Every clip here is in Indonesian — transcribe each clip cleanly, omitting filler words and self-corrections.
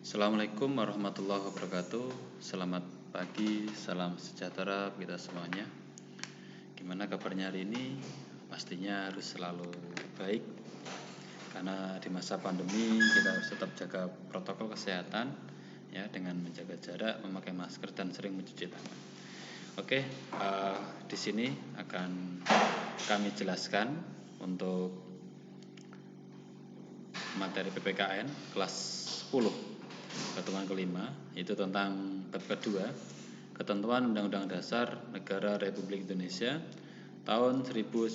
Assalamualaikum warahmatullahi wabarakatuh. Selamat pagi, salam sejahtera kita semuanya. Gimana kabarnya hari ini? Pastinya harus selalu baik, karena di masa pandemi kita harus tetap jaga protokol kesehatan, ya, dengan menjaga jarak, memakai masker dan sering mencuci tangan. Oke, di sini akan kami jelaskan untuk materi PPKN kelas 10 pertemuan kelima, yaitu tentang bab kedua, Ketentuan Undang-Undang Dasar Negara Republik Indonesia tahun 1945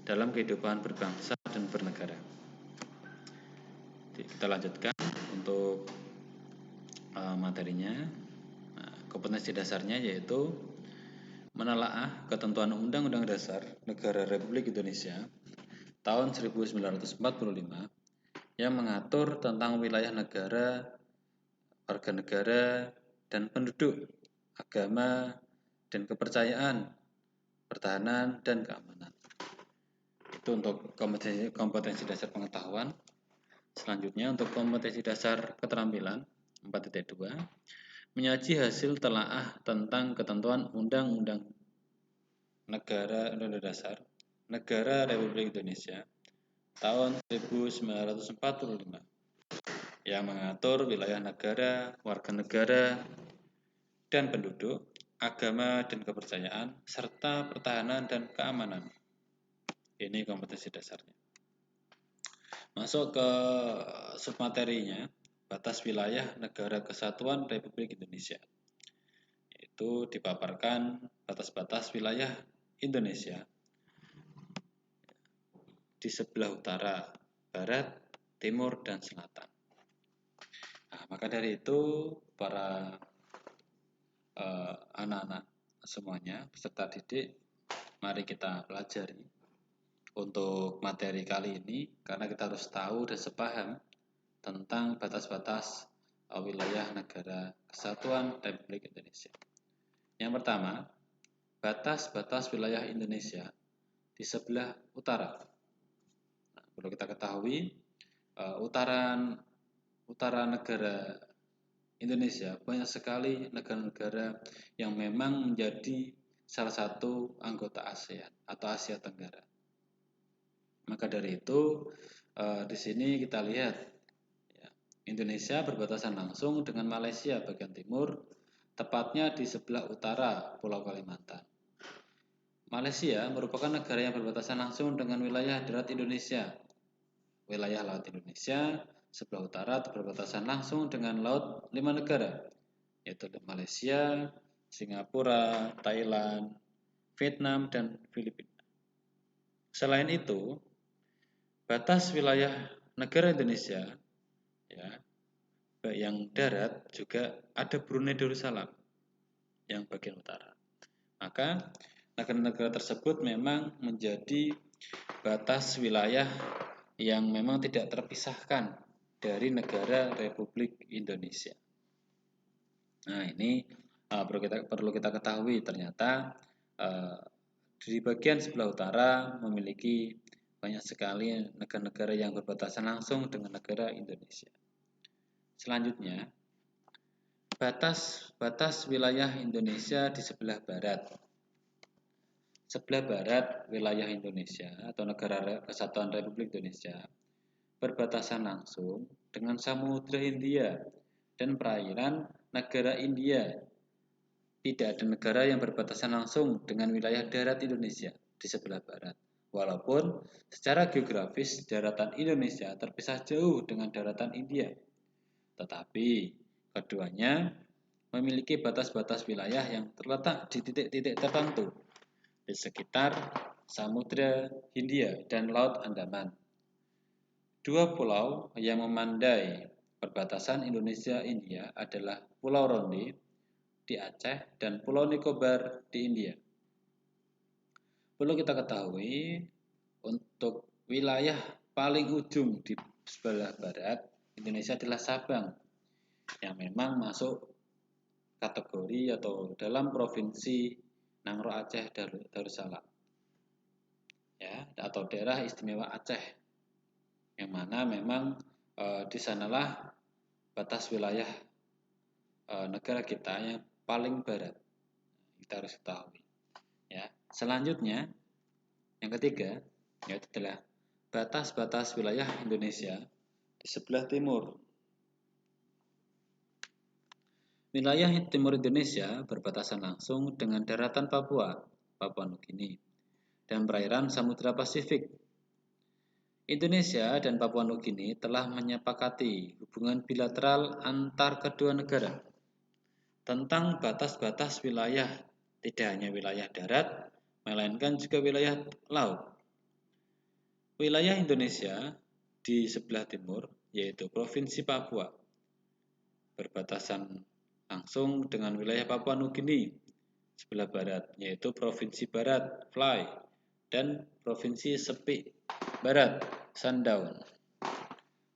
dalam kehidupan berbangsa dan bernegara. Kita lanjutkan untuk materinya. Kompetensi dasarnya yaitu menelaah ketentuan Undang-Undang Dasar Negara Republik Indonesia tahun 1945 yang mengatur tentang wilayah negara, warga negara, dan penduduk, agama, dan kepercayaan, pertahanan, dan keamanan. Itu untuk kompetensi dasar pengetahuan. Selanjutnya untuk kompetensi dasar keterampilan 4.2, menyaji hasil telaah tentang ketentuan Undang-Undang Dasar Negara Republik Indonesia tahun 1945 yang mengatur wilayah negara, warga negara, dan penduduk, agama dan kepercayaan, serta pertahanan dan keamanan. Ini kompetensi dasarnya. Masuk ke submaterinya, batas wilayah Negara Kesatuan Republik Indonesia. Itu dipaparkan batas-batas wilayah Indonesia di sebelah utara, barat, timur, dan selatan. Nah, maka dari itu para anak-anak semuanya, peserta didik, mari kita pelajari untuk materi kali ini, karena kita harus tahu dan sepaham tentang batas-batas wilayah Negara Kesatuan Republik Indonesia. Yang pertama, batas-batas wilayah Indonesia di sebelah utara. Nah, perlu kita ketahui, utara negara Indonesia banyak sekali negara-negara yang memang menjadi salah satu anggota ASEAN atau Asia Tenggara. Maka dari itu di sini kita lihat ya, Indonesia berbatasan langsung dengan Malaysia bagian timur, tepatnya di sebelah utara Pulau Kalimantan. Malaysia merupakan negara yang berbatasan langsung dengan wilayah darat Indonesia. Wilayah laut Indonesia sebelah utara berbatasan langsung dengan laut 5 negara, yaitu Malaysia, Singapura, Thailand, Vietnam, dan Filipina. Selain itu, batas wilayah negara Indonesia ya, yang darat juga ada Brunei Darussalam yang bagian utara. Maka negara-negara tersebut memang menjadi batas wilayah yang memang tidak terpisahkan dari negara Republik Indonesia. Nah, ini perlu kita ketahui, ternyata di bagian sebelah utara memiliki banyak sekali negara-negara yang berbatasan langsung dengan negara Indonesia. Selanjutnya, batas wilayah Indonesia di sebelah barat. Sebelah barat wilayah Indonesia atau Negara Kesatuan Republik Indonesia berbatasan langsung dengan Samudra Hindia dan perairan negara India. Tidak ada negara yang berbatasan langsung dengan wilayah darat Indonesia di sebelah barat. Walaupun secara geografis daratan Indonesia terpisah jauh dengan daratan India. Tetapi keduanya memiliki batas-batas wilayah yang terletak di titik-titik tertentu di sekitar Samudra Hindia dan Laut Andaman. Dua pulau yang memandai perbatasan Indonesia-India adalah Pulau Ronde di Aceh dan Pulau Nicobar di India. Perlu kita ketahui, untuk wilayah paling ujung di sebelah barat Indonesia adalah Sabang, yang memang masuk kategori atau dalam provinsi Nangro Aceh Darussalam, ya, atau daerah istimewa Aceh, yang mana memang di sanalah batas wilayah negara kita yang paling barat. Kita harus ketahui. Ya. Selanjutnya, yang ketiga, yaitu adalah batas-batas wilayah Indonesia di sebelah timur. Wilayah timur Indonesia berbatasan langsung dengan daratan Papua, Papua Nugini, dan perairan Samudra Pasifik. Indonesia dan Papua Nugini telah menyepakati hubungan bilateral antar kedua negara tentang batas-batas wilayah, tidak hanya wilayah darat, melainkan juga wilayah laut. Wilayah Indonesia di sebelah timur, yaitu Provinsi Papua, berbatasan langsung dengan wilayah Papua Nugini sebelah barat, yaitu Provinsi Barat, Fly, dan Provinsi Sepik Barat, Sandaun.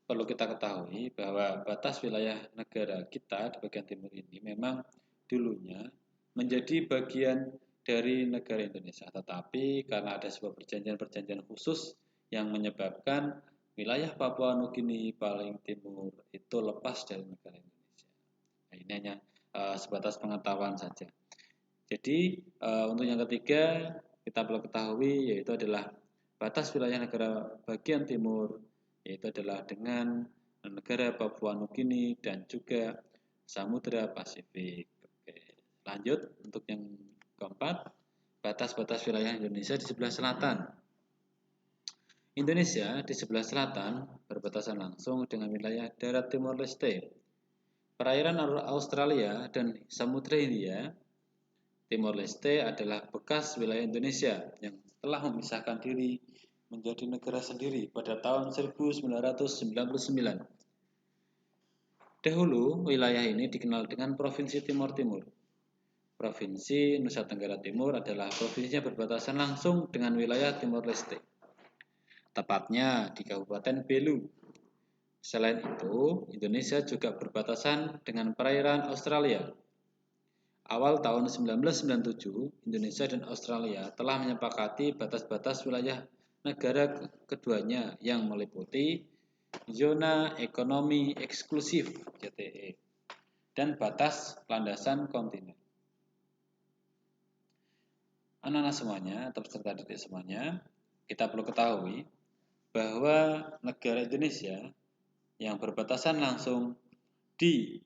Perlu kita ketahui bahwa batas wilayah negara kita di bagian timur ini memang dulunya menjadi bagian dari negara Indonesia, tetapi karena ada sebuah perjanjian-perjanjian khusus yang menyebabkan wilayah Papua Nugini paling timur itu lepas dari negara Indonesia. Nah, ini hanya sebatas pengetahuan saja. Jadi untuk yang ketiga kita perlu ketahui yaitu adalah batas wilayah negara bagian timur, yaitu adalah dengan negara Papua Nugini dan juga Samudra Pasifik. Oke, lanjut untuk yang keempat, batas-batas wilayah Indonesia di sebelah selatan. Indonesia di sebelah selatan berbatasan langsung dengan wilayah darat Timor Leste, perairan Australia dan Samudra Hindia. Timor Leste adalah bekas wilayah Indonesia yang telah memisahkan diri menjadi negara sendiri pada tahun 1999. Dahulu, wilayah ini dikenal dengan Provinsi Timor Timur. Provinsi Nusa Tenggara Timur adalah provinsi yang berbatasan langsung dengan wilayah Timor Leste, tepatnya di Kabupaten Belu. Selain itu, Indonesia juga berbatasan dengan perairan Australia. Awal tahun 1997, Indonesia dan Australia telah menyepakati batas-batas wilayah negara keduanya yang meliputi zona ekonomi eksklusif (ZEE) dan batas landasan kontinen. Anak-anak semuanya atau peserta didik semuanya, kita perlu ketahui bahwa negara Indonesia yang berbatasan langsung di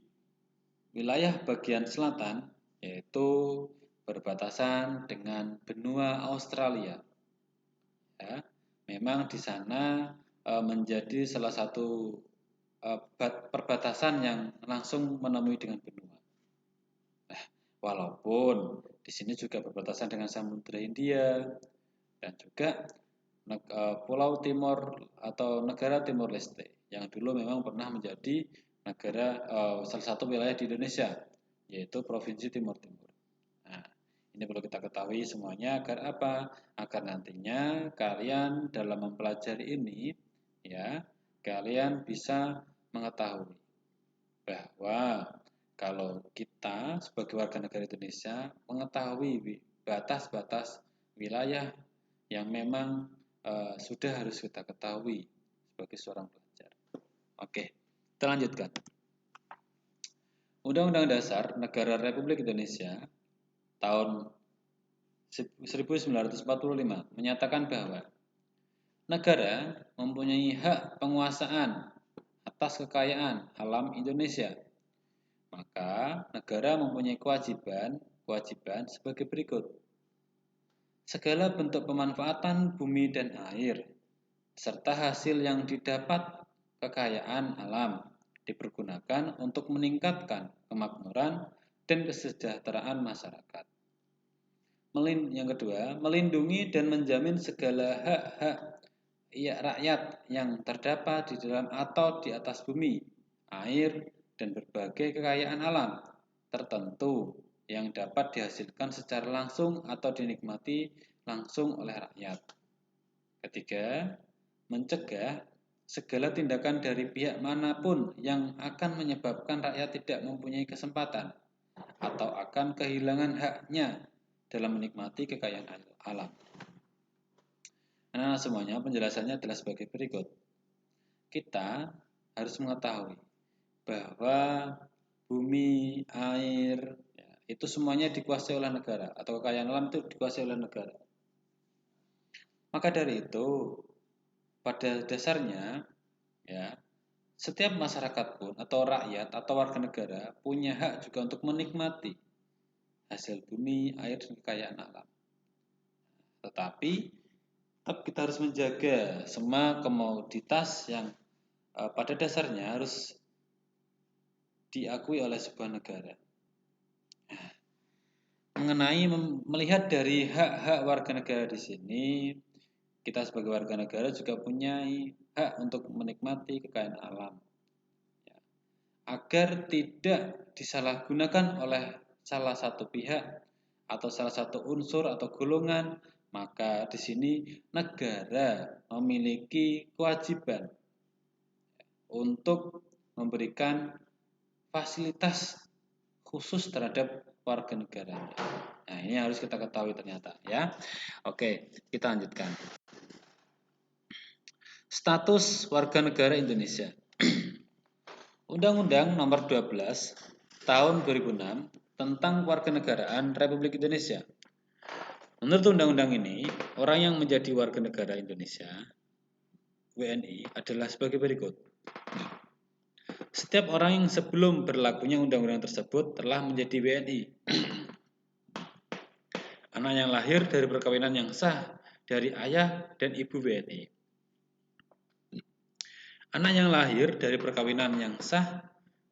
wilayah bagian selatan yaitu berbatasan dengan benua Australia. Ya, memang di sana menjadi salah satu perbatasan yang langsung menemui dengan benua. Walaupun di sini juga berbatasan dengan Samudra Hindia dan juga Pulau Timor atau negara Timor Leste yang dulu memang pernah menjadi negara salah satu wilayah di Indonesia, yaitu Provinsi Timor Timur. Nah, ini perlu kita ketahui semuanya agar apa? Agar nantinya kalian dalam mempelajari ini, ya, kalian bisa mengetahui bahwa kalau kita sebagai warga negara Indonesia mengetahui batas-batas wilayah yang memang sudah harus kita ketahui sebagai seorang pelajar. Oke, kita lanjutkan. Undang-Undang Dasar Negara Republik Indonesia tahun 1945 menyatakan bahwa negara mempunyai hak penguasaan atas kekayaan alam Indonesia. Maka negara mempunyai kewajiban sebagai berikut. Segala bentuk pemanfaatan bumi dan air, serta hasil yang didapat kekayaan alam dipergunakan untuk meningkatkan kemakmuran dan kesejahteraan masyarakat. Yang kedua, melindungi dan menjamin segala hak-hak rakyat yang terdapat di dalam atau di atas bumi, air, dan berbagai kekayaan alam tertentu yang dapat dihasilkan secara langsung atau dinikmati langsung oleh rakyat. Ketiga, mencegah segala tindakan dari pihak manapun yang akan menyebabkan rakyat tidak mempunyai kesempatan atau akan kehilangan haknya dalam menikmati kekayaan alam. Nah, semuanya penjelasannya adalah sebagai berikut. Kita harus mengetahui bahwa bumi, air, ya, itu semuanya dikuasai oleh negara atau kekayaan alam itu dikuasai oleh negara. Maka dari itu, pada dasarnya, ya, setiap masyarakat pun atau rakyat atau warga negara punya hak juga untuk menikmati hasil bumi, air, dan kekayaan alam. Tetapi tetap kita harus menjaga semua komoditas yang pada dasarnya harus diakui oleh sebuah negara. Mengenai melihat dari hak-hak warga negara di sini, kita sebagai warga negara juga punya hak untuk menikmati kekayaan alam, ya, agar tidak disalahgunakan oleh salah satu pihak atau salah satu unsur atau golongan. Maka di sini negara memiliki kewajiban untuk memberikan fasilitas khusus terhadap warga negaranya. Nah, ini harus kita ketahui ternyata, ya. Oke, kita lanjutkan. Status warga negara Indonesia. Undang-Undang Nomor 12 Tahun 2006 tentang Kewarganegaraan Republik Indonesia. Menurut undang-undang ini, orang yang menjadi warga negara Indonesia WNI adalah sebagai berikut. Setiap orang yang sebelum berlakunya undang-undang tersebut telah menjadi WNI. Anak yang lahir dari perkawinan yang sah dari ayah dan ibu WNI. Anak yang lahir dari perkawinan yang sah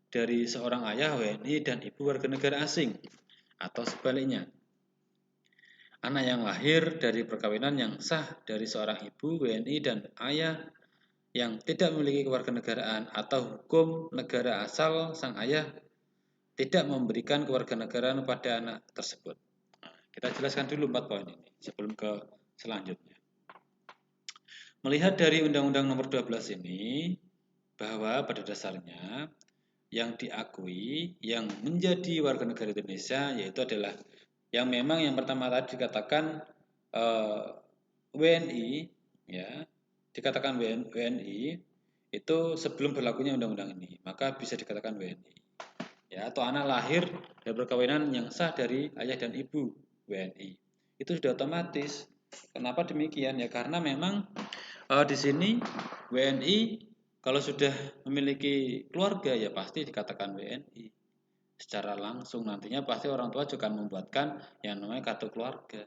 dari seorang ayah WNI dan ibu warga negara asing atau sebaliknya. Anak yang lahir dari perkawinan yang sah dari seorang ibu WNI dan ayah yang tidak memiliki kewarganegaraan atau hukum negara asal sang ayah tidak memberikan kewarganegaraan pada anak tersebut. Nah, kita jelaskan dulu 4 poin ini sebelum ke selanjutnya. Melihat dari Undang-Undang Nomor 12 ini bahwa pada dasarnya yang diakui yang menjadi warga negara Indonesia yaitu adalah yang memang yang pertama tadi dikatakan WNI, ya, dikatakan WNI itu sebelum berlakunya undang-undang ini, maka bisa dikatakan WNI, ya, atau anak lahir dari perkawinan yang sah dari ayah dan ibu WNI. Itu sudah otomatis. Kenapa demikian? Ya karena memang di sini WNI kalau sudah memiliki keluarga ya pasti dikatakan WNI. Secara langsung nantinya pasti orang tua juga akan membuatkan yang namanya kartu keluarga.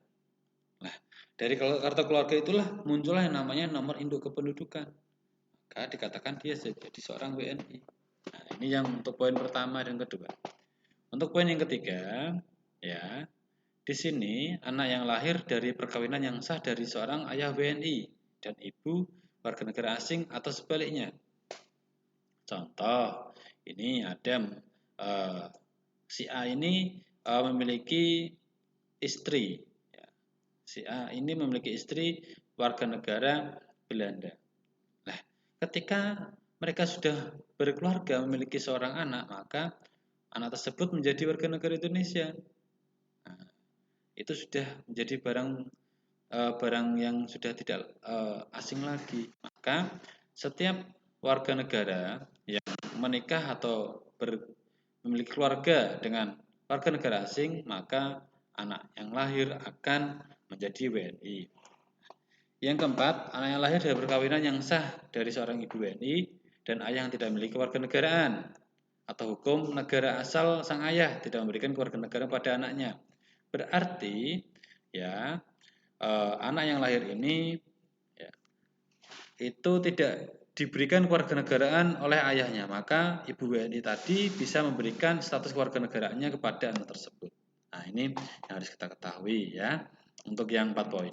Nah, dari kartu keluarga itulah muncullah yang namanya nomor induk kependudukan. Maka dikatakan dia jadi seorang WNI. Nah, ini yang untuk poin pertama dan kedua. Untuk poin yang ketiga, ya, di sini anak yang lahir dari perkawinan yang sah dari seorang ayah WNI dan ibu warga negara asing atau sebaliknya. Contoh, ini ada si A ini memiliki istri. Ya. Si A ini memiliki istri warga negara Belanda. Nah, ketika mereka sudah berkeluarga memiliki seorang anak, maka anak tersebut menjadi warga negara Indonesia. Nah, itu sudah menjadi barang yang sudah tidak asing lagi. Maka setiap warga negara yang menikah atau memiliki keluarga dengan warga negara asing, maka anak yang lahir akan menjadi WNI. Yang keempat, anak yang lahir dari perkawinan yang sah dari seorang ibu WNI dan ayah yang tidak memiliki kewarganegaraan atau hukum negara asal sang ayah tidak memberikan kewarganegaraan pada anaknya. Berarti ya anak yang lahir ini ya, itu tidak diberikan kewarganegaraan oleh ayahnya, maka ibu WNI tadi bisa memberikan status kewarganegaraannya kepada anak tersebut. Nah, ini yang harus kita ketahui ya untuk yang 4 poin.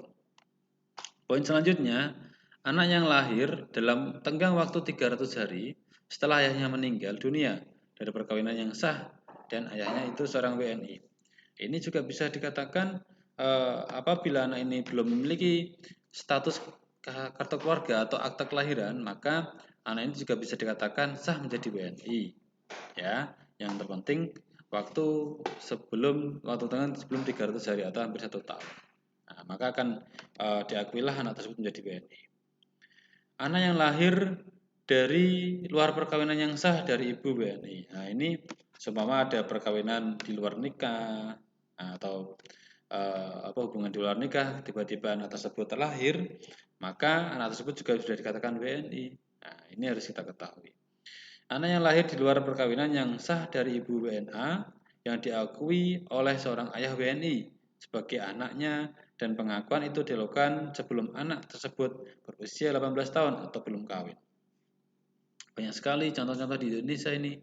Poin selanjutnya, anak yang lahir dalam tenggang waktu 300 hari setelah ayahnya meninggal dunia dari perkawinan yang sah dan ayahnya itu seorang WNI. Ini juga bisa dikatakan apabila anak ini belum memiliki status kartu keluarga atau akta kelahiran, maka anak ini juga bisa dikatakan sah menjadi WNI. Ya, yang terpenting waktu sebelum 300 hari atau hampir 1 tahun. Nah, maka akan diakuilah anak tersebut menjadi WNI. Anak yang lahir dari luar perkawinan yang sah dari ibu WNI. Nah, ini seumpama ada perkawinan di luar nikah atau hubungan di luar nikah, tiba-tiba anak tersebut terlahir, maka anak tersebut juga sudah dikatakan WNI. Nah, ini harus kita ketahui. Anak yang lahir di luar perkawinan yang sah dari ibu WNA yang diakui oleh seorang ayah WNI sebagai anaknya dan pengakuan itu dilakukan sebelum anak tersebut berusia 18 tahun atau belum kawin. Banyak sekali contoh-contoh di Indonesia ini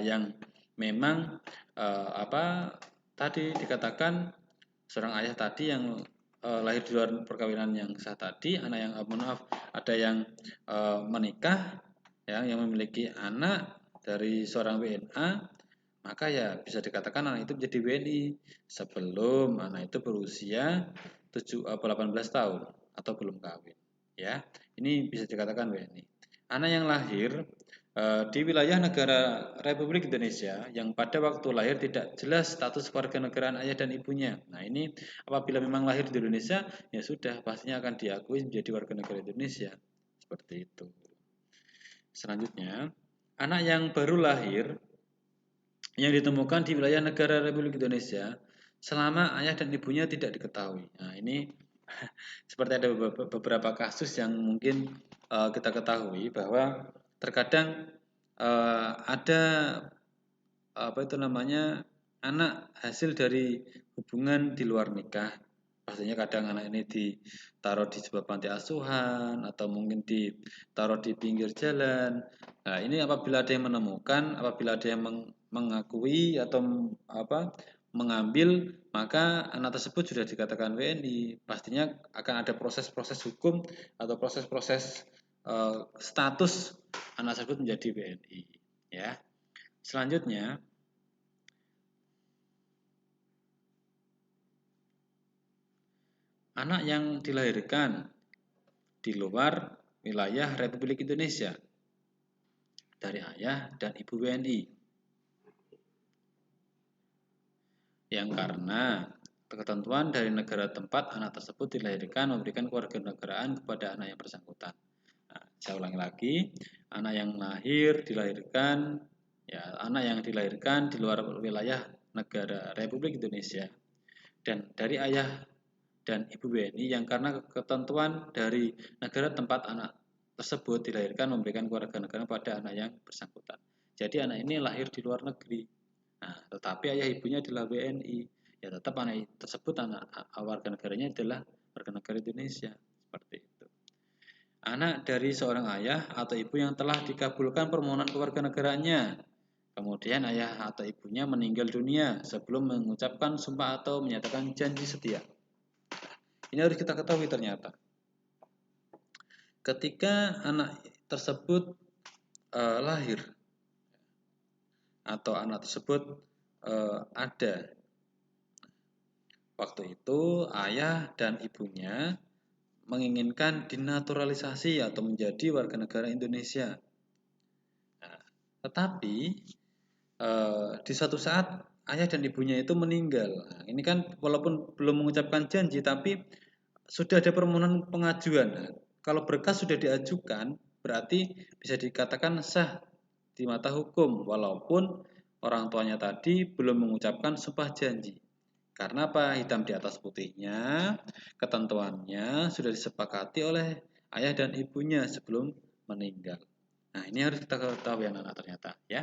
yang memang tadi dikatakan seorang ayah tadi yang lahir di luar perkawinan yang sah tadi, anak yang ada yang menikah yang memiliki anak dari seorang WNA, maka ya bisa dikatakan anak itu menjadi WNI sebelum anak itu berusia 18 tahun atau belum kawin. Ya, ini bisa dikatakan WNI. Anak yang lahir di wilayah negara Republik Indonesia yang pada waktu lahir tidak jelas status warganegaraan ayah dan ibunya. Nah, ini apabila memang lahir di Indonesia, ya sudah pastinya akan diakui menjadi warga negara Indonesia. Seperti itu. Selanjutnya, anak yang baru lahir yang ditemukan di wilayah negara Republik Indonesia selama ayah dan ibunya tidak diketahui. Nah, ini seperti ada beberapa kasus yang mungkin kita ketahui bahwa terkadang ada anak hasil dari hubungan di luar nikah. Pastinya kadang anak ini ditaruh di sebuah panti asuhan atau mungkin ditaruh di pinggir jalan. Nah, ini apabila ada yang menemukan, apabila ada yang mengakui atau mengambil, maka anak tersebut sudah dikatakan WNI. Pastinya akan ada proses-proses hukum atau proses-proses status anak tersebut menjadi WNI. Ya. Selanjutnya, anak yang dilahirkan di luar wilayah Republik Indonesia dari ayah dan ibu WNI yang karena ketentuan dari negara tempat anak tersebut dilahirkan memberikan kewarganegaraan kepada anak yang bersangkutan. Nah, saya ulangi lagi, anak yang dilahirkan di luar wilayah negara Republik Indonesia dan dari ayah dan ibu WNI yang karena ketentuan dari negara tempat anak tersebut dilahirkan memberikan kewarganegaraan pada anak yang bersangkutan. Jadi anak ini lahir di luar negeri. Nah, tetapi ayah ibunya adalah WNI. Ya tetap anak tersebut warga negaranya adalah warga negara Indonesia. Seperti itu. Anak dari seorang ayah atau ibu yang telah dikabulkan permohonan kewarganegaraannya. Kemudian ayah atau ibunya meninggal dunia sebelum mengucapkan sumpah atau menyatakan janji setia. Ini harus kita ketahui ternyata. Ketika anak tersebut lahir atau anak tersebut ada, waktu itu ayah dan ibunya menginginkan dinaturalisasi atau menjadi warga negara Indonesia. Nah, tetapi di suatu saat ayah dan ibunya itu meninggal. Nah, ini kan walaupun belum mengucapkan janji, tapi sudah ada permohonan pengajuan. Nah, kalau berkas sudah diajukan, berarti bisa dikatakan sah di mata hukum, walaupun orang tuanya tadi belum mengucapkan sumpah janji. Karena apa? Hitam di atas putihnya, ketentuannya sudah disepakati oleh ayah dan ibunya sebelum meninggal. Nah, ini harus kita ketahui anak-anak ternyata, ya.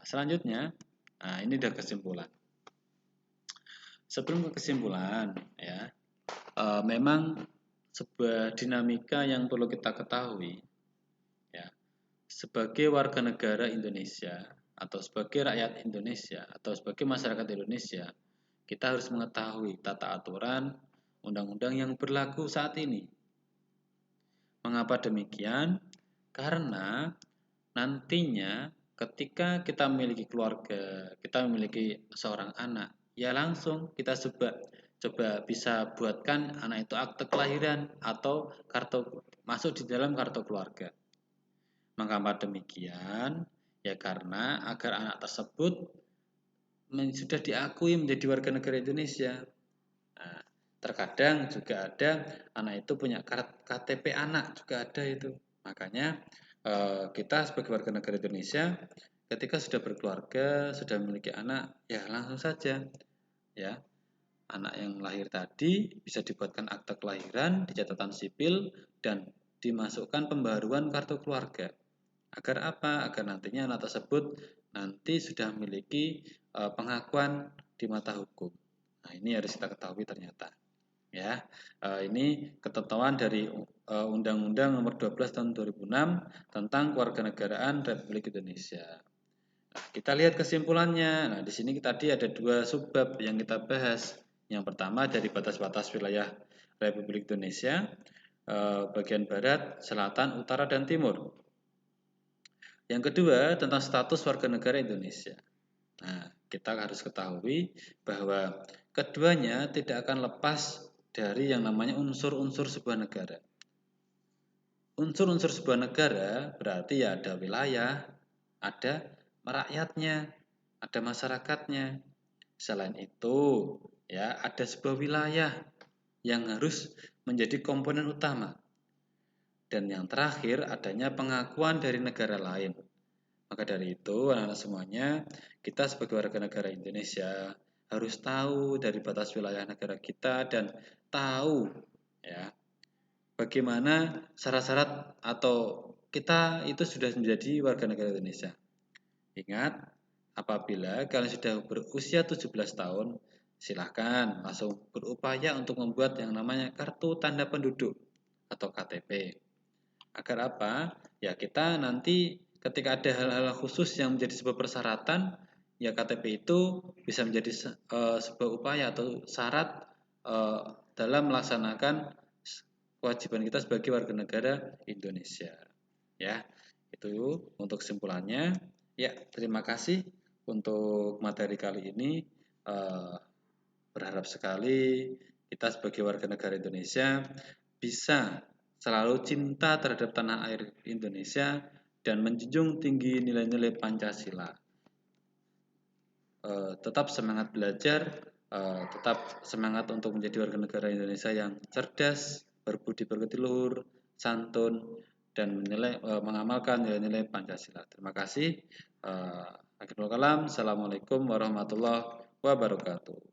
Selanjutnya, ini udah kesimpulan. Sebelum ke kesimpulan, ya, memang sebuah dinamika yang perlu kita ketahui, ya, sebagai warga negara Indonesia atau sebagai rakyat Indonesia atau sebagai masyarakat Indonesia, kita harus mengetahui tata aturan undang-undang yang berlaku saat ini. Mengapa demikian? Karena nantinya ketika kita memiliki keluarga, kita memiliki seorang anak, ya langsung kita coba bisa buatkan anak itu akte kelahiran atau kartu masuk di dalam kartu keluarga. Mengapa demikian? Ya karena agar anak tersebut sudah diakui menjadi warga negara Indonesia. Nah, terkadang juga ada anak itu punya KTP anak juga ada itu. Makanya kita sebagai warga negara Indonesia ketika sudah berkeluarga, sudah memiliki anak, ya langsung saja ya. Anak yang lahir tadi bisa dibuatkan akta kelahiran di catatan sipil dan dimasukkan pembaruan kartu keluarga. Agar apa? Agar nantinya anak tersebut nanti sudah memiliki pengakuan di mata hukum. Nah, ini harus kita ketahui ternyata. Ya, ini ketentuan dari Undang-Undang Nomor 12 Tahun 2006 tentang Kewarganegaraan Republik Indonesia. Nah, kita lihat kesimpulannya. Nah, di sini tadi ada 2 subbab yang kita bahas. Yang pertama dari batas-batas wilayah Republik Indonesia, bagian barat, selatan, utara, dan timur. Yang kedua tentang status warga negara Indonesia. Nah, kita harus ketahui bahwa keduanya tidak akan lepas dari yang namanya unsur-unsur sebuah negara. Unsur-unsur sebuah negara berarti ya ada wilayah, ada rakyatnya, ada masyarakatnya. Selain itu, ya ada sebuah wilayah yang harus menjadi komponen utama. Dan yang terakhir adanya pengakuan dari negara lain. Maka dari itu, anak-anak semuanya, kita sebagai warga negara Indonesia harus tahu dari batas wilayah negara kita dan tahu ya bagaimana syarat-syarat atau kita itu sudah menjadi warga negara Indonesia. Ingat, apabila kalian sudah berusia 17 tahun, silahkan langsung berupaya untuk membuat yang namanya kartu tanda penduduk atau KTP. Agar apa? Ya kita nanti ketika ada hal-hal khusus yang menjadi sebuah persyaratan, ya KTP itu bisa menjadi sebuah upaya atau syarat dalam melaksanakan kewajiban kita sebagai warga negara Indonesia. Ya, itu untuk kesimpulannya. Ya, terima kasih untuk materi kali ini. Berharap sekali kita sebagai warga negara Indonesia bisa selalu cinta terhadap tanah air Indonesia dan menjunjung tinggi nilai-nilai Pancasila. Tetap semangat belajar, tetap semangat untuk menjadi warga negara Indonesia yang cerdas, berbudi pekerti luhur, santun, dan mengamalkan nilai-nilai Pancasila. Terima kasih. Akhirul kalam. Assalamualaikum warahmatullahi wabarakatuh.